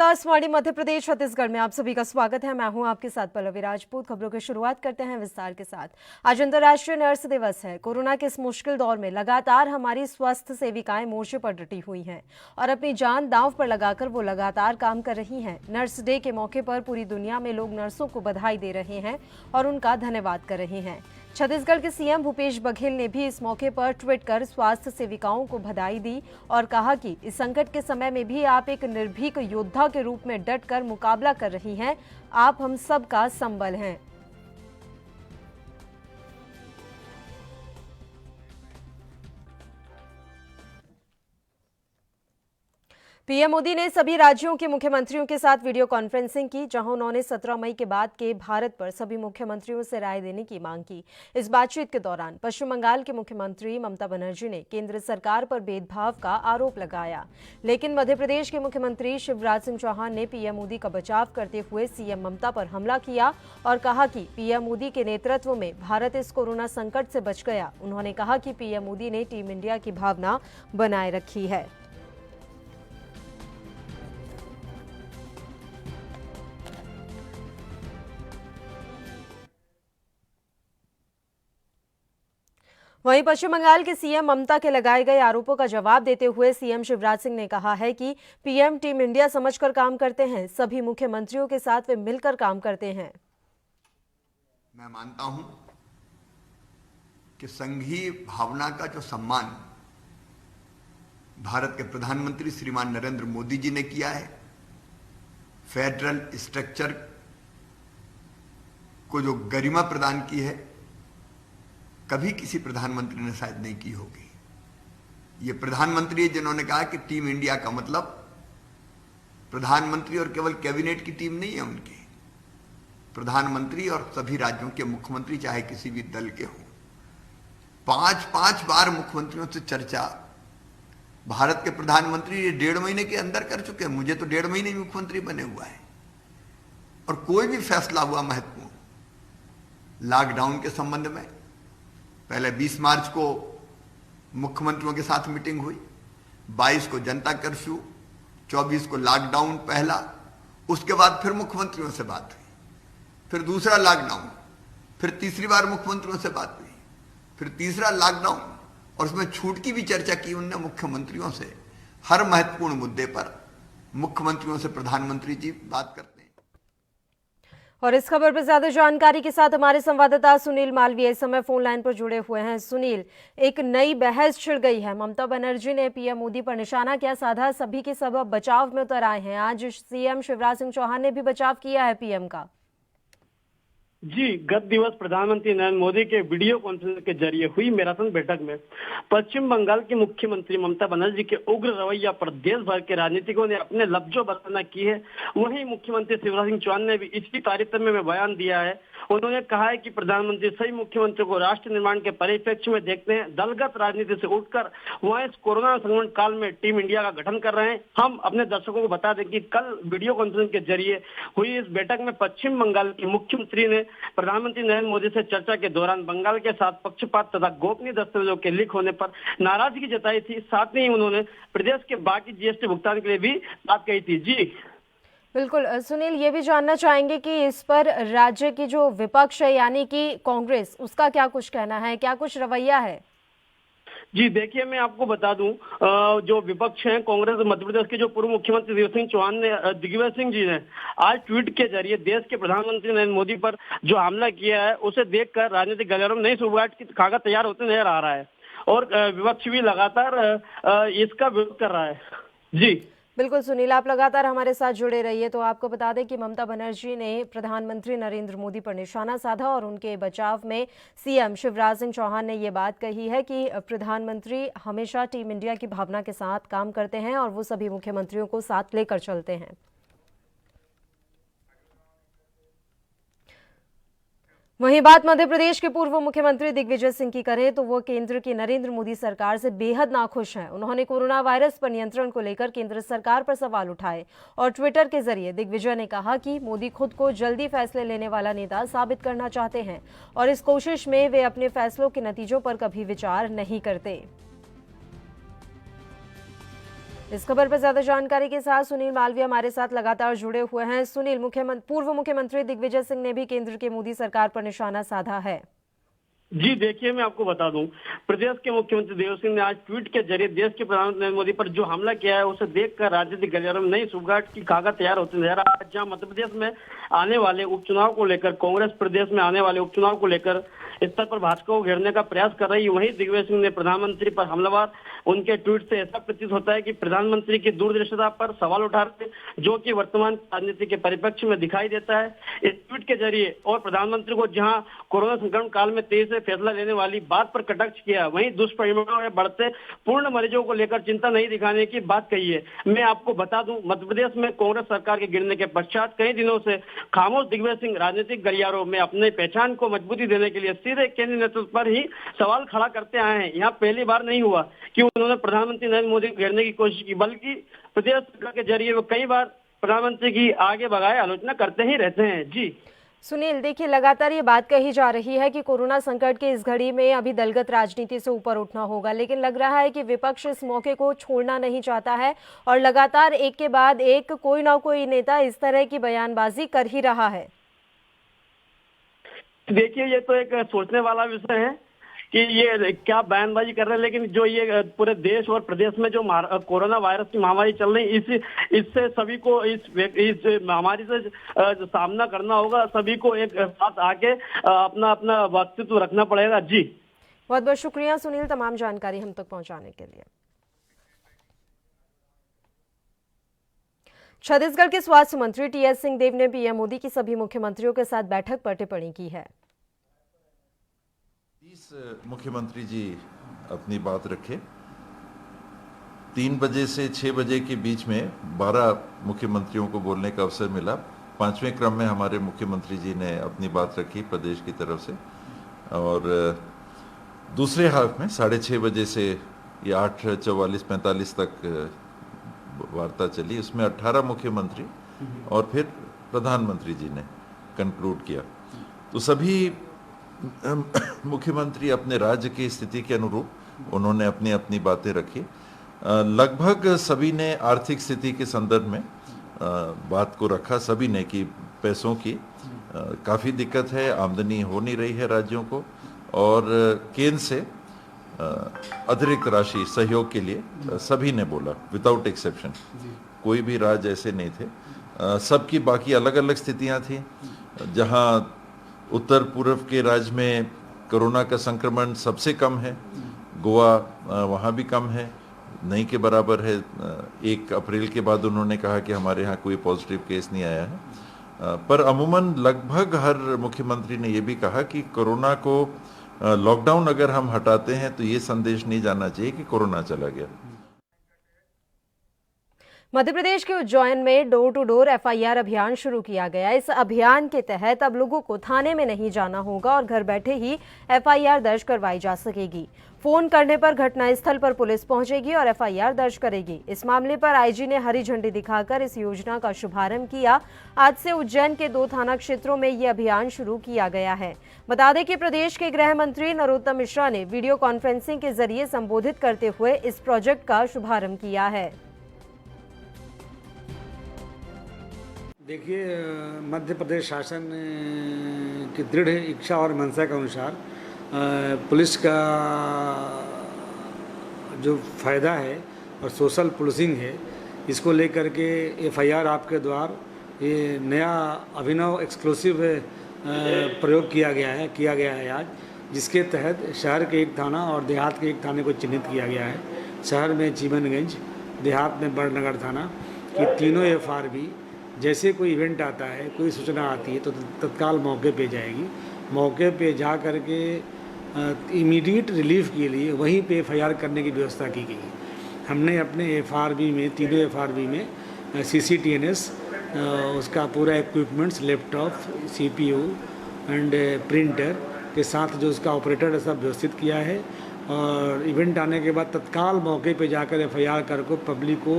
आकाशवाणी मध्य प्रदेश छत्तीसगढ़ में आप सभी का स्वागत है। मैं हूं आपके साथ पल्लवी राजपूत। खबरों की शुरुआत करते हैं विस्तार के साथ। आज अंतर्राष्ट्रीय नर्स दिवस है। कोरोना के इस मुश्किल दौर में लगातार हमारी स्वास्थ्य सेविकाएं मोर्चे पर डटी हुई हैं और अपनी जान दांव पर लगाकर वो लगातार काम कर रही हैं। नर्स डे के मौके पर पूरी दुनिया में लोग नर्सों को बधाई दे रहे हैं और उनका धन्यवाद कर रहे हैं। छत्तीसगढ़ के सीएम भूपेश बघेल ने भी इस मौके पर ट्वीट कर स्वास्थ्य सेविकाओं को बधाई दी और कहा कि इस संकट के समय में भी आप एक निर्भीक योद्धा के रूप में डट कर मुकाबला कर रही हैं। आप हम सब का संबल हैं। पीएम मोदी ने सभी राज्यों के मुख्यमंत्रियों के साथ वीडियो कॉन्फ्रेंसिंग की, जहां उन्होंने 17 मई के बाद के भारत पर सभी मुख्यमंत्रियों से राय देने की मांग की। इस बातचीत के दौरान पश्चिम बंगाल के मुख्यमंत्री ममता बनर्जी ने केंद्र सरकार पर भेदभाव का आरोप लगाया, लेकिन मध्य प्रदेश के मुख्यमंत्री शिवराज सिंह चौहान ने पीएम मोदी का बचाव करते हुए सीएम ममता पर हमला किया और कहा कि पीएम मोदी के नेतृत्व में भारत इस कोरोना संकट से बच गया। उन्होंने कहा कि पीएम मोदी ने टीम इंडिया की भावना बनाए रखी है। वहीं पश्चिम बंगाल के सीएम ममता के लगाए गए आरोपों का जवाब देते हुए सीएम शिवराज सिंह ने कहा है कि पीएम टीम इंडिया समझकर काम करते हैं। सभी मुख्यमंत्रियों के साथ वे मिलकर काम करते हैं। मैं मानता हूं कि संघीय भावना का जो सम्मान भारत के प्रधानमंत्री श्रीमान नरेंद्र मोदी जी ने किया है, फेडरल स्ट्रक्चर को जो गरिमा प्रदान की है, कभी किसी प्रधानमंत्री ने शायद नहीं की होगी। ये प्रधानमंत्री जिन्होंने कहा कि टीम इंडिया का मतलब प्रधानमंत्री और केवल कैबिनेट की टीम नहीं है, उनकी प्रधानमंत्री और सभी राज्यों के मुख्यमंत्री चाहे किसी भी दल के हों, 5-5 बार मुख्यमंत्रियों से चर्चा भारत के प्रधानमंत्री 1.5 महीने के अंदर कर चुके हैं। मुझे तो 1.5 महीने मुख्यमंत्री बने हुआ है और कोई भी फैसला हुआ महत्वपूर्ण लॉकडाउन के संबंध में, पहले 20 मार्च को मुख्यमंत्रियों के साथ मीटिंग हुई, 22 को जनता कर्फ्यू, 24 को लॉकडाउन पहला, उसके बाद फिर मुख्यमंत्रियों से बात हुई, फिर दूसरा लॉकडाउन, फिर तीसरी बार मुख्यमंत्रियों से बात हुई, फिर तीसरा लॉकडाउन, और उसमें छूट की भी चर्चा की उनने मुख्यमंत्रियों से। हर महत्वपूर्ण मुद्दे पर मुख्यमंत्रियों से प्रधानमंत्री जी बात करते हैं। और इस खबर पर ज्यादा जानकारी के साथ हमारे संवाददाता सुनील मालवीय इस समय फोन लाइन पर जुड़े हुए हैं। सुनील, एक नई बहस छिड़ गई है। ममता बनर्जी ने पीएम मोदी पर निशाना क्या साधा, सभी के सब बचाव में उतर आए हैं। आज सीएम शिवराज सिंह चौहान ने भी बचाव किया है पीएम का। जी, गत दिवस प्रधानमंत्री नरेंद्र मोदी के वीडियो कॉन्फ्रेंस के जरिए हुई मैराथन बैठक में पश्चिम बंगाल की मुख्यमंत्री ममता बनर्जी के उग्र रवैया पर देश भर के राजनीतिकों ने अपने लफ्जों बयान की है। वहीं मुख्यमंत्री शिवराज सिंह चौहान ने भी इसी तारतम्य में बयान दिया है। उन्होंने कहा है कि प्रधानमंत्री सही मुख्यमंत्री को राष्ट्र निर्माण के परिप्रेक्ष्य में देखते हैं। दलगत राजनीति से उठकर वह इस कोरोना संकट काल में टीम इंडिया का गठन कर रहे हैं। हम अपने दर्शकों को बता दें कि कल वीडियो कॉन्फ्रेंस के जरिए हुई इस बैठक में पश्चिम बंगाल की मुख्यमंत्री ने प्रधानमंत्री नरेंद्र मोदी से चर्चा के दौरान बंगाल के साथ पक्षपात तथा गोपनीय दस्तावेजों के लीक होने पर नाराजगी जताई थी। साथ ही उन्होंने प्रदेश के बाकी जीएसटी भुगतान के लिए भी बात कही थी। जी बिल्कुल सुनील, ये भी जानना चाहेंगे कि इस पर राज्य की जो विपक्ष है यानी कि कांग्रेस, उसका क्या कुछ कहना है, क्या कुछ रवैया है? जी देखिए, मैं आपको बता दूं, जो विपक्ष हैं कांग्रेस मध्य प्रदेश के जो पूर्व मुख्यमंत्री दिग्विजय सिंह जी ने आज ट्वीट के जरिए देश के प्रधानमंत्री नरेंद्र मोदी पर जो हमला किया है उसे देखकर राजनीतिक गलियारों में नई शुरुआत की कागज तैयार होते नजर आ रहा है और विपक्ष भी लगातार इसका विरोध कर रहा है। जी बिल्कुल सुनील, आप लगातार हमारे साथ जुड़े रहिए। तो आपको बता दें कि ममता बनर्जी ने प्रधानमंत्री नरेंद्र मोदी पर निशाना साधा और उनके बचाव में सीएम शिवराज सिंह चौहान ने ये बात कही है कि प्रधानमंत्री हमेशा टीम इंडिया की भावना के साथ काम करते हैं और वो सभी मुख्यमंत्रियों को साथ लेकर चलते हैं। वहीं बात मध्य प्रदेश के पूर्व मुख्यमंत्री दिग्विजय सिंह की करें तो वो केंद्र की नरेंद्र मोदी सरकार से बेहद नाखुश हैं। उन्होंने कोरोना वायरस पर नियंत्रण को लेकर केंद्र सरकार पर सवाल उठाए और ट्विटर के जरिए दिग्विजय ने कहा कि मोदी खुद को जल्दी फैसले लेने वाला नेता साबित करना चाहते हैं और इस कोशिश में वे अपने फैसलों के नतीजों पर कभी विचार नहीं करते। इस खबर पर ज्यादा जानकारी के साथ सुनील मालवीय हमारे साथ लगातार जुड़े हुए हैं। सुनील, पूर्व मुख्यमंत्री दिग्विजय सिंह ने भी केंद्र की मोदी सरकार पर निशाना साधा है। जी देखिए, मैं आपको बता दूं, प्रदेश के मुख्यमंत्री देवेंद्र सिंह ने आज ट्वीट के जरिए देश के प्रधानमंत्री नरेंद्र मोदी पर जो हमला किया है उसे देखकर राजनीतिक गलियारों में नई सुगबुगाहट की कागज तैयार होते नजर आ रहा है। जहां मध्य प्रदेश में आने वाले उपचुनाव को लेकर कांग्रेस प्रदेश में आने वाले उपचुनाव को लेकर स्तर पर भाजपा को घेरने का प्रयास कर रही है, वहीं दिग्विजय सिंह ने प्रधानमंत्री पर हमलावर उनके ट्वीट से ऐसा प्रतीत होता है कि प्रधानमंत्री की दूरदर्शिता पर सवाल उठा रहे, जो कि वर्तमान राजनीति के परिप्रेक्ष्य में दिखाई देता है। इस ट्वीट के जरिए और प्रधानमंत्री को जहां कोरोना संक्रमण काल में तेजी से फैसला लेने वाली बात पर कटाक्ष किया, वहीं दुष्परिणामों में बढ़ते पूर्ण मरीजों को लेकर चिंता नहीं दिखाने की बात कही है। मैं आपको बता दूं, मध्य प्रदेश में कांग्रेस सरकार के गिरने के पश्चात कई दिनों से खामोश दिग्विजय सिंह राजनीतिक गलियारों में अपने पहचान को मजबूती देने के लिए सीधे केंद्रीय नेतृत्व पर ही सवाल खड़ा करते आए हैं। यहाँ पहली बार नहीं हुआ कि उन्होंने प्रधानमंत्री नरेंद्र मोदी को घेरने की कोशिश की, बल्कि प्रदेश सरकार के जरिए वो कई बार प्रधानमंत्री की आगे बढ़ाए आलोचना करते ही रहते हैं। जी सुनील, देखिए लगातार ये बात कही जा रही है कि कोरोना संकट के इस घड़ी में अभी दलगत राजनीति से ऊपर उठना होगा, लेकिन लग रहा है कि विपक्ष इस मौके को छोड़ना नहीं चाहता है और लगातार एक के बाद एक कोई ना कोई नेता इस तरह की बयानबाजी कर ही रहा है। देखिए, ये तो एक सोचने वाला विषय है कि ये क्या बयानबाजी कर रहे हैं, लेकिन जो ये पूरे देश और प्रदेश में जो कोरोना वायरस की महामारी चल रही है, इससे सभी को इस महामारी से सामना करना होगा। सभी को एक साथ आके अपना अपना व्यक्तित्व रखना पड़ेगा। जी बहुत बहुत शुक्रिया सुनील, तमाम जानकारी हम तक पहुंचाने के लिए। छत्तीसगढ़ के स्वास्थ्य मंत्री टीएस सिंहदेव ने पीएम मोदी की सभी मुख्यमंत्रियों के साथ बैठक पर टिप्पणी की है। 30 मुख्यमंत्री जी अपनी बात रखे। 3 बजे से 6 बजे के बीच में 12 मुख्यमंत्रियों को बोलने का अवसर मिला। 5वें क्रम में हमारे मुख्यमंत्री जी ने अपनी बात रखी प्रदेश की तरफ से, और दूसरे हाफ में 6:30 बजे से ये 8:44-45 तक वार्ता चली। उसमें 18 मुख्यमंत्री और फिर प्रधानमंत्री जी ने कंक्लूड किया। तो सभी मुख्यमंत्री अपने राज्य की स्थिति के अनुरूप उन्होंने अपनी अपनी बातें रखी। लगभग सभी ने आर्थिक स्थिति के संदर्भ में बात को रखा, सभी ने, कि पैसों की काफ़ी दिक्कत है, आमदनी हो नहीं रही है राज्यों को, और केंद्र से अतिरिक्त राशि सहयोग के लिए सभी ने बोला, विदाउट एक्सेप्शन। कोई भी राज्य ऐसे नहीं थे। सबकी बाकी अलग अलग स्थितियां थी। जहां उत्तर पूर्व के राज्य में कोरोना का संक्रमण सबसे कम है, गोवा वहाँ भी कम है, नहीं के बराबर है। 1 अप्रैल के बाद उन्होंने कहा कि हमारे यहाँ कोई पॉजिटिव केस नहीं आया है। पर अमूमन लगभग हर मुख्यमंत्री ने ये भी कहा कि कोरोना को लॉकडाउन अगर हम हटाते हैं तो ये संदेश नहीं जाना चाहिए कि कोरोना चला गया। मध्य प्रदेश के उज्जैन में डोर टू डोर एफआईआर अभियान शुरू किया गया। इस अभियान के तहत अब लोगों को थाने में नहीं जाना होगा और घर बैठे ही एफआईआर दर्ज करवाई जा सकेगी। फोन करने पर घटनास्थल पर पुलिस पहुंचेगी और एफआईआर दर्ज करेगी। इस मामले पर आईजी ने हरी झंडी दिखाकर इस योजना का शुभारंभ किया। आज से उज्जैन के 2 थाना क्षेत्रों में ये अभियान शुरू किया गया है। बता दें कि प्रदेश के गृह मंत्री नरोत्तम मिश्रा ने वीडियो कॉन्फ्रेंसिंग के जरिए संबोधित करते हुए इस प्रोजेक्ट का शुभारंभ किया है। देखिए, मध्य प्रदेश शासन की दृढ़ इच्छा और मंशा के अनुसार पुलिस का जो फ़ायदा है और सोशल पुलिसिंग है, इसको लेकर के एफआईआर आपके द्वार ये नया अभिनव एक्सक्लूसिव प्रयोग किया गया है आज, जिसके तहत शहर के 1 थाना और देहात के 1 थाने को चिन्हित किया गया है। शहर में जीवनगंज, देहात में बड़नगर थाना की तीनों एफआरबी जैसे कोई इवेंट आता है, कोई सूचना आती है तो तत्काल मौके पे जाएगी। मौके पे जा कर के इमीडिएट रिलीफ के लिए वहीं पे एफआईआर करने की व्यवस्था की गई है। हमने अपने एफआरबी में, तीनों एफआरबी में सीसीटीएनएस, उसका पूरा equipments, laptop, CPU and printer के साथ जो उसका ऑपरेटर है सब व्यवस्थित किया है। और इवेंट आने के बाद तत्काल मौके पे जाकर एफआईआर कर को पब्लिक को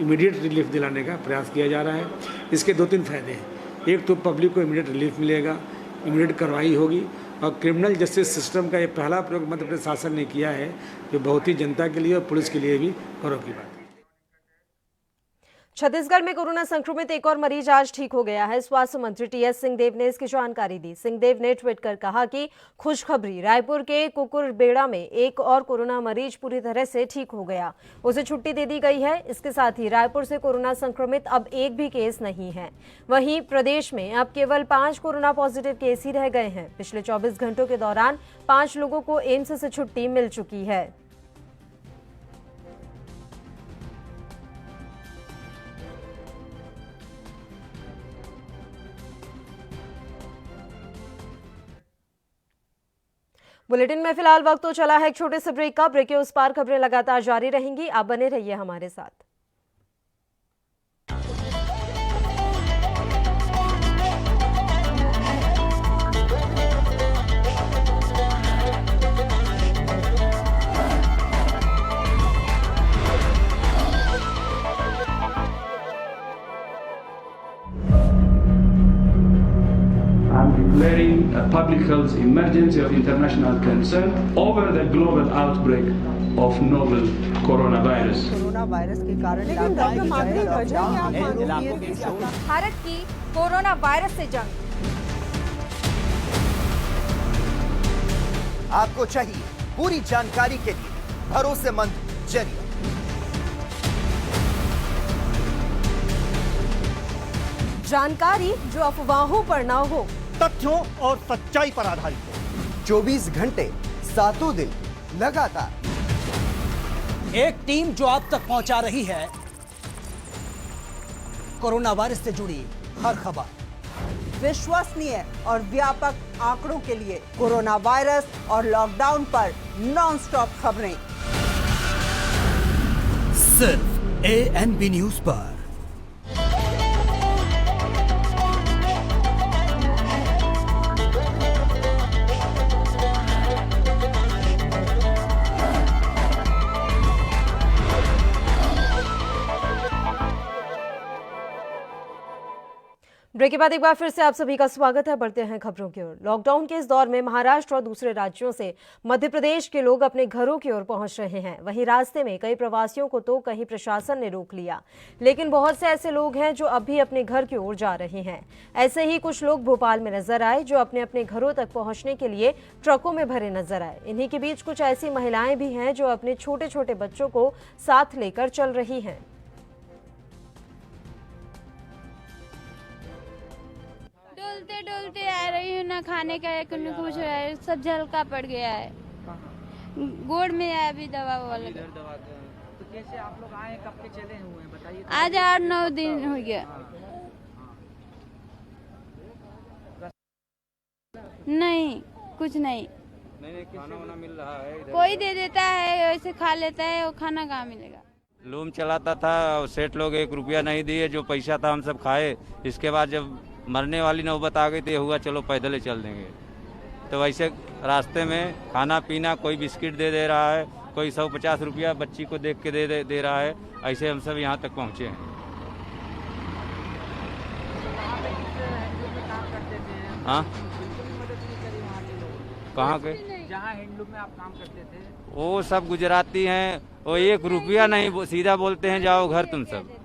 इमीडिएट रिलीफ दिलाने का प्रयास किया जा रहा है। इसके 2-3 फायदे हैं। एक तो पब्लिक को इमीडिएट रिलीफ मिलेगा, इमीडिएट कार्रवाई होगी, और क्रिमिनल जस्टिस सिस्टम का ये पहला प्रयोग मध्य प्रदेश शासन ने किया है, जो बहुत ही जनता के लिए और पुलिस के लिए भी गौरव की बात है। छत्तीसगढ़ में कोरोना संक्रमित एक और मरीज आज ठीक हो गया है। स्वास्थ्य मंत्री टीएस सिंहदेव ने इसकी जानकारी दी। सिंहदेव ने ट्वीट कर कहा कि खुशखबरी, रायपुर के कुकुरबेड़ा में एक और कोरोना मरीज पूरी तरह से ठीक हो गया, उसे छुट्टी दे दी गई है। इसके साथ ही रायपुर से कोरोना संक्रमित अब एक भी केस नहीं है। वहीं प्रदेश में अब केवल 5 कोरोना पॉजिटिव केस ही रह गए हैं। पिछले 24 घंटों के दौरान 5 लोगों को एम्स से छुट्टी मिल चुकी है। बुलेटिन में फिलहाल वक्त तो चला है एक छोटे से ब्रेक का। ब्रेक के उस पार खबरें लगातार जारी रहेंगी, आप बने रहिए हमारे साथ। I'm declaring a public health emergency of international concern over the global outbreak of novel coronavirus. Corona virus के कारण भारत की कोरोना वायरस से जंग। आपको चाहिए पूरी जानकारी के लिए भरोसेमंद जरिया। जानकारी जो अफवाहों पर ना हो, तथ्यों और सच्चाई पर आधारित हो। 24 घंटे 7 दिन लगातार एक टीम जो आप तक पहुंचा रही है कोरोना वायरस से जुड़ी हर खबर। विश्वसनीय और व्यापक आंकड़ों के लिए कोरोना वायरस और लॉकडाउन पर नॉनस्टॉप खबरें सिर्फ ANB न्यूज पर। ब्रेक के बाद एक बार फिर से आप सभी का स्वागत है। बढ़ते हैं खबरों की ओर। लॉकडाउन के इस दौर में महाराष्ट्र और दूसरे राज्यों से मध्य प्रदेश के लोग अपने घरों की ओर पहुंच रहे हैं। वहीं रास्ते में कई प्रवासियों को तो कहीं प्रशासन ने रोक लिया, लेकिन बहुत से ऐसे लोग हैं जो अब भी अपने घर की ओर जा रहे हैं। ऐसे ही कुछ लोग भोपाल में नजर आए जो अपने अपने घरों तक पहुंचने के लिए ट्रकों में भरे नजर आए। इन्हीं के बीच कुछ ऐसी महिलाएं भी हैं जो अपने छोटे छोटे बच्चों को साथ लेकर चल रही हैं। डोलते डोलते आ रही हूँ, ना खाने का है कुछ हो रहा है, सब झलका पड़ गया है। गोड़ में है अभी दवा वाला। तो कैसे आप लोग आए, कब के चले हुए हैं बताइए। आज 8-9 दिन हो गया। नहीं कुछ नहीं, खाना वाना मिल रहा है इधर? कोई दे देता है, वैसे खा लेता है। वो खाना कहाँ मिलेगा। लूम चलाता था, सेठ लोग 1 रुपया नहीं दिए, जो पैसा था हम सब खाए। इसके बाद जब मरने वाली नौबत आ गई तो ये हुआ चलो पैदल ही चल देंगे। तो वैसे रास्ते में खाना पीना, कोई बिस्किट दे रहा है, कोई 150 रुपया बच्ची को देख के दे रहा है। ऐसे हम सब यहाँ तक पहुँचे हैं। हाँ, कहाँ के? जहाँ हैंडलूम में आप काम करते थे वो सब गुजराती हैं। वो 1 रुपया नहीं, सीधा बोलते हैं जाओ घर। तुम सब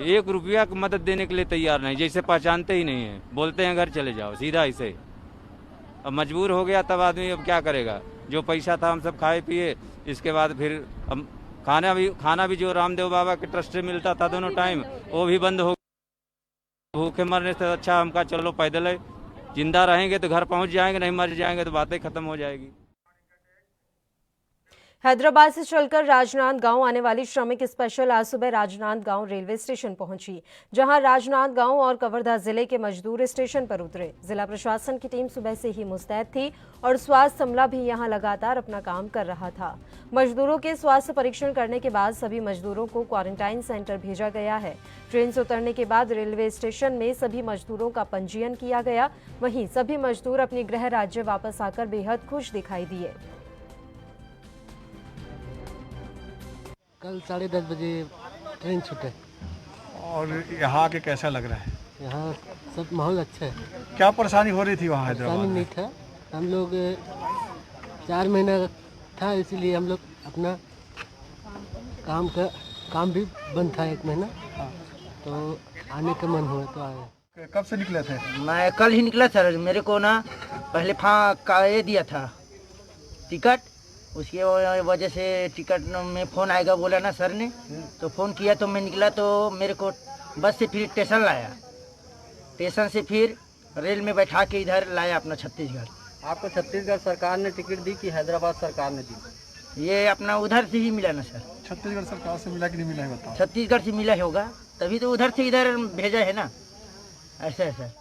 1 रुपया की मदद देने के लिए तैयार नहीं, जैसे पहचानते ही नहीं है। बोलते हैं घर चले जाओ, सीधा ऐसे। अब मजबूर हो गया तब आदमी अब क्या करेगा। जो पैसा था हम सब खाए पिए। इसके बाद फिर हम खाना भी जो रामदेव बाबा के ट्रस्ट से मिलता था दोनों टाइम, वो भी बंद हो। भूखे मरने से अच्छा हम कहा चलो पैदल है, जिंदा रहेंगे तो घर पहुंच जाएंगे, नहीं मर जाएंगे तो बातें खत्म हो जाएगी। हैदराबाद से चलकर राजनांदगांव आने वाली श्रमिक स्पेशल आज सुबह राजनांदगांव रेलवे स्टेशन पहुंची, जहां राजनांदगांव और कवर्धा जिले के मजदूर स्टेशन पर उतरे। जिला प्रशासन की टीम सुबह से ही मुस्तैद थी और स्वास्थ्य अमला भी यहां लगातार अपना काम कर रहा था। मजदूरों के स्वास्थ्य परीक्षण करने के बाद सभी मजदूरों को क्वारंटाइन सेंटर भेजा गया है। ट्रेन से उतरने के बाद रेलवे स्टेशन में सभी मजदूरों का पंजीयन किया गया। वहीं सभी मजदूर अपने गृह राज्य वापस आकर बेहद खुश दिखाई दिए। कल 10:30 बजे ट्रेन छूटे। और यहाँ आके कैसा लग रहा है? यहाँ सब माहौल अच्छा है। क्या परेशानी हो रही थी वहाँ हैदराबाद में? नहीं था, हम लोग 4 महीना था, इसीलिए हम लोग अपना काम भी बंद था 1 महीना। तो आने का मन हुआ तो आए। कब से निकले थे? मैं कल ही निकला सर। मेरे को ना पहले का ये दिया था टिकट, उसकी वजह से टिकट में फ़ोन आएगा बोला ना सर ने, तो फ़ोन किया तो मैं निकला। तो मेरे को बस से फिर स्टेशन लाया, स्टेशन से फिर रेल में बैठा के इधर लाया अपना छत्तीसगढ़। आपको छत्तीसगढ़ सरकार ने टिकट दी कि हैदराबाद सरकार ने दी? ये अपना उधर से ही मिला ना सर। छत्तीसगढ़ सरकार से मिला कि नहीं मिला है बताओ? छत्तीसगढ़ से मिला होगा, तभी तो उधर से इधर भेजा है ना, ऐसा है सर।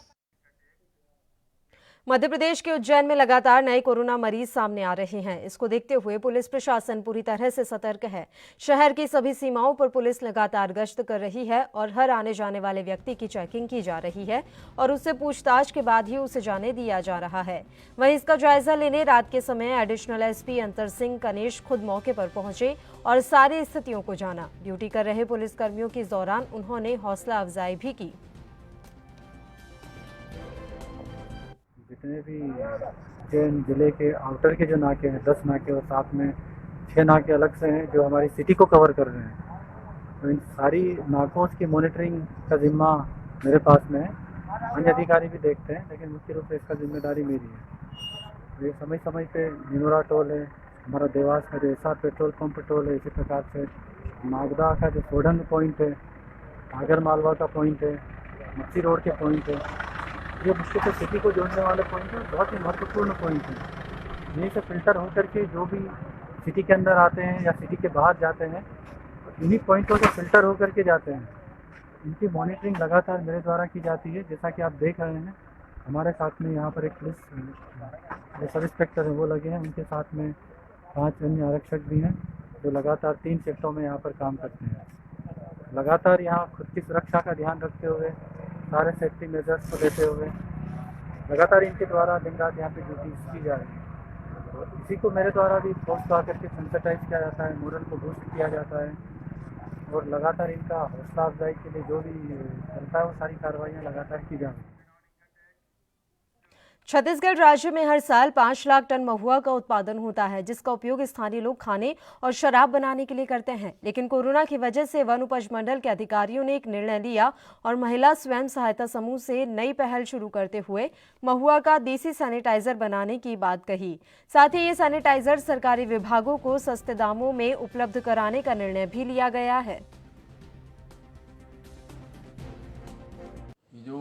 मध्य प्रदेश के उज्जैन में लगातार नए कोरोना मरीज सामने आ रहे हैं। इसको देखते हुए पुलिस प्रशासन पूरी तरह से सतर्क है। शहर की सभी सीमाओं पर पुलिस लगातार गश्त कर रही है और हर आने जाने वाले व्यक्ति की चेकिंग की जा रही है और उससे पूछताछ के बाद ही उसे जाने दिया जा रहा है। वहीं इसका जायजा लेने रात के समय एडिशनल एसपी अंतर सिंह कनेश खुद मौके पर पहुंचे और सारी स्थितियों को जाना। ड्यूटी कर रहे पुलिसकर्मियों के दौरान उन्होंने हौसला अफजाई भी की। जितने भी उज्जैन जिले के आउटर के जो नाके हैं 10 नाके और साथ में 6 नाके अलग से हैं जो हमारी सिटी को कवर कर रहे हैं। तो इन सारी नाकों की मॉनिटरिंग का जिम्मा मेरे पास में है। अन्य अधिकारी भी देखते हैं, लेकिन मुख्य रूप से इसका जिम्मेदारी मेरी है। ये समय समय पे निनोरा टोल है, हमारा देवास का जो एसआर पेट्रोल पंप टोल है, इसी प्रकार से नागदा का जो सोडंग पॉइंट है, आगर मालवा का पॉइंट है, मच्छी रोड के पॉइंट है, ये मुख्य से सिटी को जोड़ने वाले पॉइंट है, बहुत ही महत्वपूर्ण पॉइंट है। यहीं से फिल्टर होकर के जो भी सिटी के अंदर आते हैं या सिटी के बाहर जाते हैं, इन्हीं पॉइंटों से फिल्टर होकर के जाते हैं। इनकी मॉनिटरिंग लगातार मेरे द्वारा की जाती है। जैसा कि आप देख रहे हैं, हमारे साथ में यहाँ पर एक पुलिस सब इंस्पेक्टर हैं वो लगे हैं, उनके साथ में 5 अन्य आरक्षक भी हैं जो लगातार 3 शिफ्टों में यहाँ पर काम करते हैं। लगातार यहाँ खुद की सुरक्षा का ध्यान रखते हुए, सारे सेफ्टी मेजर्स को देते हुए लगातार इनके द्वारा दिन रात यहाँ पे ड्यूटी की जा रही है। तो इसी को मेरे द्वारा भी फोर्स ला करके सेंसिटाइज किया जाता है, मोरल को बूस्ट किया जाता है और लगातार इनका हौसला अफजाई के लिए जो भी चलता है वो सारी कार्रवाइयाँ लगातार की जा रही है। छत्तीसगढ़ राज्य में हर साल 5 लाख टन महुआ का उत्पादन होता है, जिसका उपयोग स्थानीय लोग खाने और शराब बनाने के लिए करते हैं। लेकिन कोरोना की वजह से वन उपज मंडल के अधिकारियों ने एक निर्णय लिया और महिला स्वयं सहायता समूह से नई पहल शुरू करते हुए महुआ का देसी सैनिटाइजर बनाने की बात कही। साथ ही ये सैनिटाइजर सरकारी विभागों को सस्ते दामों में उपलब्ध कराने का निर्णय भी लिया गया है। जो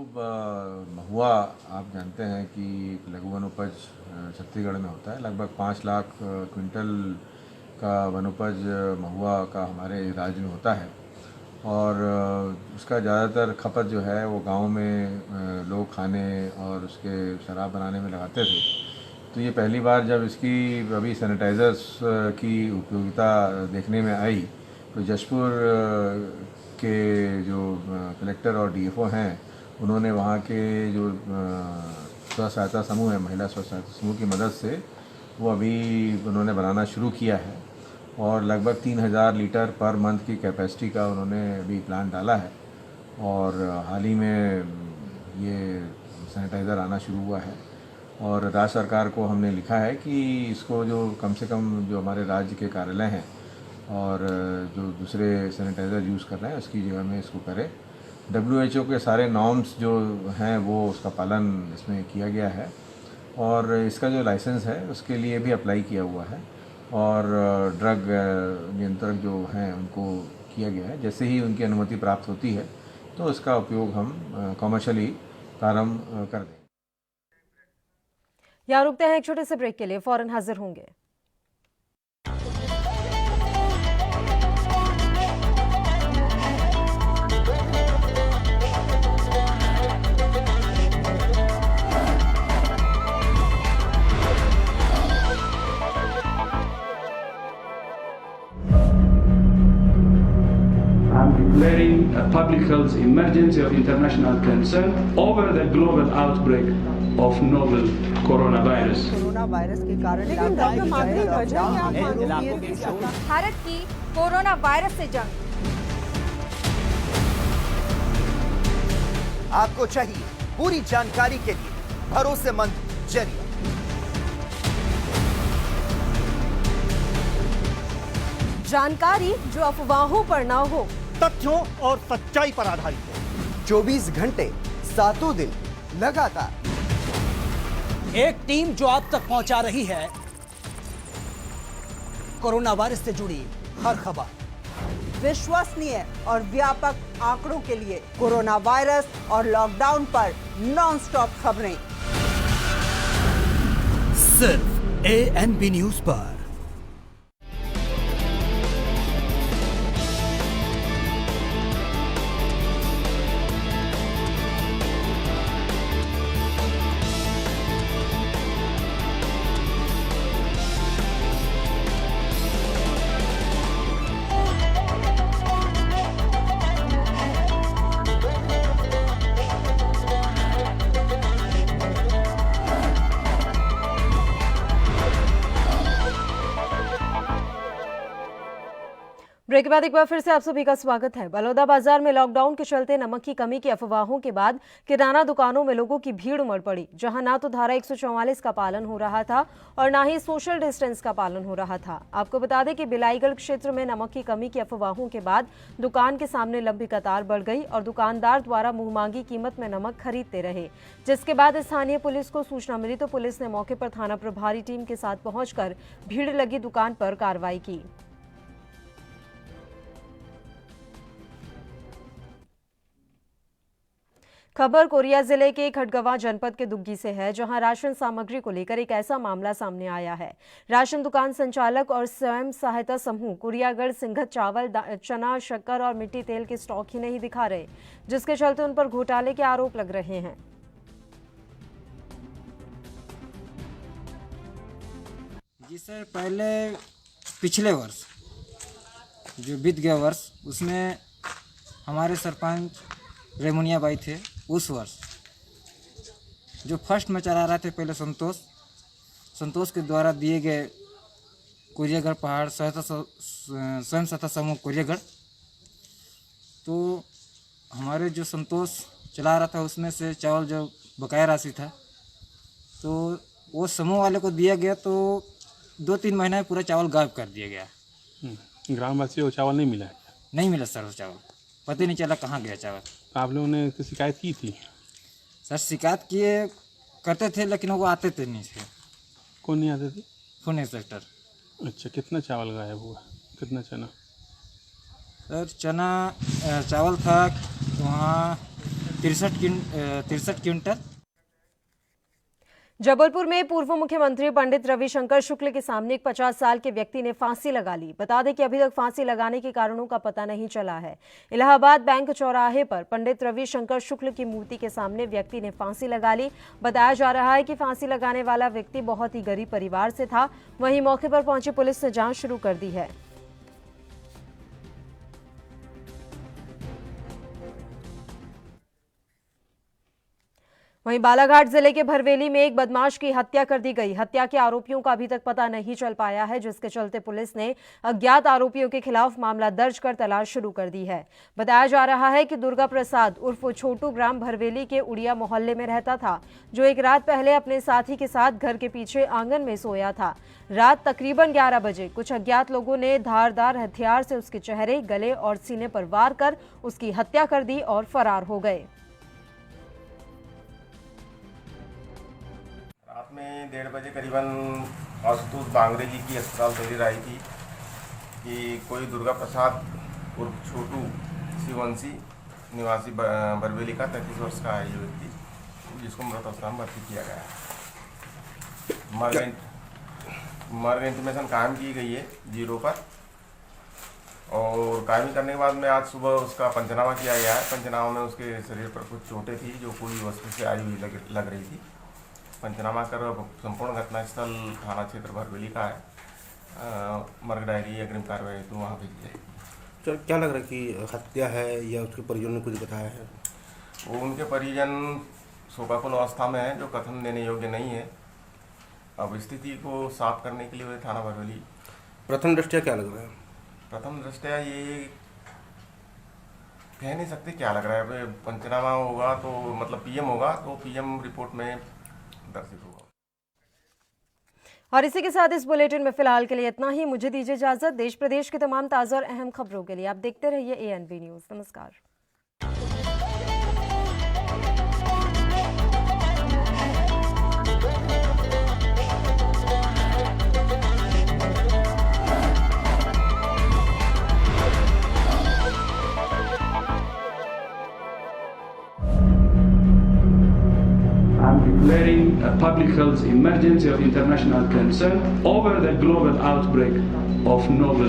महुआ आप जानते हैं कि लघु वन उपज छत्तीसगढ़ में होता है। लगभग 5 लाख क्विंटल का वन उपज महुआ का हमारे राज्य में होता है और उसका ज़्यादातर खपत जो है वो गांव में लोग खाने और उसके शराब बनाने में लगाते थे। तो ये पहली बार जब इसकी अभी सैनिटाइजर्स की उपयोगिता देखने में आई तो जशपुर के जो कलेक्टर और डीएफओ हैं उन्होंने वहाँ के जो स्व सहायता समूह है, महिला स्व सहायता समूह की मदद से वो अभी उन्होंने बनाना शुरू किया है और लगभग 3000 लीटर पर मंथ की कैपेसिटी का उन्होंने अभी प्लांट डाला है और हाल ही में ये सैनिटाइज़र आना शुरू हुआ है। और राज्य सरकार को हमने लिखा है कि इसको जो कम से कम जो हमारे राज्य के कार्यालय हैं और जो दूसरे सैनिटाइज़र यूज़ कर रहे हैं उसकी जगह में इसको करें। WHO के सारे नॉर्म्स जो हैं वो उसका पालन इसमें किया गया है और इसका जो लाइसेंस है उसके लिए भी अप्लाई किया हुआ है और ड्रग नियंत्रक जो हैं उनको किया गया है। जैसे ही उनकी अनुमति प्राप्त होती है तो इसका उपयोग हम कॉमर्शियली प्रारंभ कर देंगे। यहाँ रुकते हैं एक छोटे से ब्रेक के लिए, फौरन हाजिर होंगे। Declaring a public health emergency of international concern over the global outbreak of novel coronavirus. Corona virus के कारण भारत की कोरोना वायरस से जंग। आपको चाहिए पूरी जानकारी के लिए भरोसेमंद जरिया। जानकारी जो अफवाहों पर ना हो, तथ्यों और सच्चाई पर आधारित हो। 24 घंटे 7 दिन लगातार एक टीम जो आप तक पहुंचा रही है कोरोना वायरस से जुड़ी हर खबर। विश्वसनीय और व्यापक आंकड़ों के लिए कोरोना वायरस और लॉकडाउन पर नॉनस्टॉप खबरें सिर्फ ANB न्यूज पर। ब्रेक के बाद एक बार फिर से आप सभी का स्वागत है। बलौदा बाजार में लॉकडाउन के चलते नमक की कमी की अफवाहों के बाद किराना दुकानों में लोगों की भीड़ उमड़ पड़ी, जहां ना तो धारा 144 का पालन हो रहा था और ना ही सोशल डिस्टेंस का पालन हो रहा था। आपको बता दें कि बिलाईगढ़ क्षेत्र में नमक की कमी की अफवाहों के बाद दुकान के सामने लंबी कतार बढ़ गई और दुकानदार द्वारा मुंहमांगी कीमत में नमक खरीदते रहे, जिसके बाद स्थानीय पुलिस को सूचना मिली तो पुलिस ने मौके पर थाना प्रभारी टीम के साथ पहुंचकर भीड़ लगी दुकान पर कार्रवाई की। खबर कोरिया जिले के खड़गवां जनपद के दुग्गी से है, जहां राशन सामग्री को लेकर एक ऐसा मामला सामने आया है। राशन दुकान संचालक और स्वयं सहायता समूह कुरियागढ़ सिंघत चावल, चना, शक्कर और मिट्टी तेल के स्टॉक ही नहीं दिखा रहे, जिसके चलते उन पर घोटाले के आरोप लग रहे हैं। जी सर, पहले पिछले वर्ष जो बीत गया वर्ष, उसमें हमारे सरपंच रेमुनिया बाई थे। उस वर्ष जो फर्स्ट में चला रहे थे पहले संतोष के द्वारा दिए गए कुरियागढ़ पहाड़ स्वयं सहायता समूह कुरियागढ़, तो हमारे जो संतोष चला रहा था उसमें से चावल जो बकाया राशि था तो वो समूह वाले को दिया गया, तो 2-3 महीने में पूरा चावल गायब कर दिया गया। ग्रामवासी को चावल नहीं मिला? नहीं मिला सर, वो चावल पता ही नहीं चला कहाँ गया चावल। आप लोगों ने शिकायत की थी? सर शिकायत किए करते थे, लेकिन वो आते थे नहीं थे। कौन नहीं आते थे? Phone inspector. अच्छा, कितना चावल गायब हुआ? कितना चना? सर चावल था वहाँ 63 क्विंटल। जबलपुर में पूर्व मुख्यमंत्री पंडित रविशंकर शुक्ल के सामने एक 50 साल के व्यक्ति ने फांसी लगा ली। बता दें कि अभी तक फांसी लगाने के कारणों का पता नहीं चला है। इलाहाबाद बैंक चौराहे पर पंडित रविशंकर शुक्ल की मूर्ति के सामने व्यक्ति ने फांसी लगा ली। बताया जा रहा है कि फांसी लगाने वाला व्यक्ति बहुत ही गरीब परिवार से था। वहीं मौके पर पहुंची पुलिस ने जांच शुरू कर दी है। वहीं बालाघाट जिले के भरवेली में एक बदमाश की हत्या कर दी गई। हत्या के आरोपियों का अभी तक पता नहीं चल पाया है, जिसके चलते पुलिस ने अज्ञात आरोपियों के खिलाफ मामला दर्ज कर तलाश शुरू कर दी है। बताया जा रहा है कि दुर्गा प्रसाद उर्फ छोटू ग्राम भरवेली के उड़िया मोहल्ले में रहता था, जो एक रात पहले अपने साथी के साथ घर के पीछे आंगन में सोया था। रात तकरीबन 11 बजे कुछ अज्ञात लोगों ने धारदार हथियार से उसके चेहरे, गले और सीने पर वार कर उसकी हत्या कर दी और फरार हो गए। रात में 1:30 बजे करीबन आशुतोष बांगरे जी की अस्पताल तहरीर आई थी कि कोई दुर्गा प्रसाद उर्फ छोटू शिवंशी निवासी बरवेली का 33 वर्ष का है ये व्यक्ति, जिसको मृत अवस्था में भर्ती किया गया है। मर्ग इंटीमेशन कायम की गई है 0 पर, और कायमी करने के बाद में आज सुबह उसका पंचनामा किया गया है। पंचनामा में उसके शरीर पर कुछ चोटें थी जो कोई वस्तु से आई हुई लग रही थी। पंचनामा कर संपूर्ण घटनास्थल थाना क्षेत्र भरवेली का है। मर्ग डायरी अग्रिम कार्रवाई तो वहाँ भेजी जाएगी। तो क्या लग रहा है कि हत्या है या उसके परिजनों ने कुछ बताया है? वो उनके परिजन शोकाकुल अवस्था में है, जो कथन देने योग्य नहीं है। अब स्थिति को साफ करने के लिए वे थाना भरवेली। प्रथम दृष्टया क्या लग रहा है? प्रथम दृष्टया ये कह नहीं सकते क्या लग रहा है। पंचनामा होगा तो मतलब पीएम होगा तो पीएम रिपोर्ट में दर्शित होगा। और इसी के साथ इस बुलेटिन में फिलहाल के लिए इतना ही। मुझे दीजिए इजाजत। देश प्रदेश की तमाम ताज़ा और अहम खबरों के लिए आप देखते रहिए ANB न्यूज़। नमस्कार। Declaring a public health emergency of international concern over the global outbreak of novel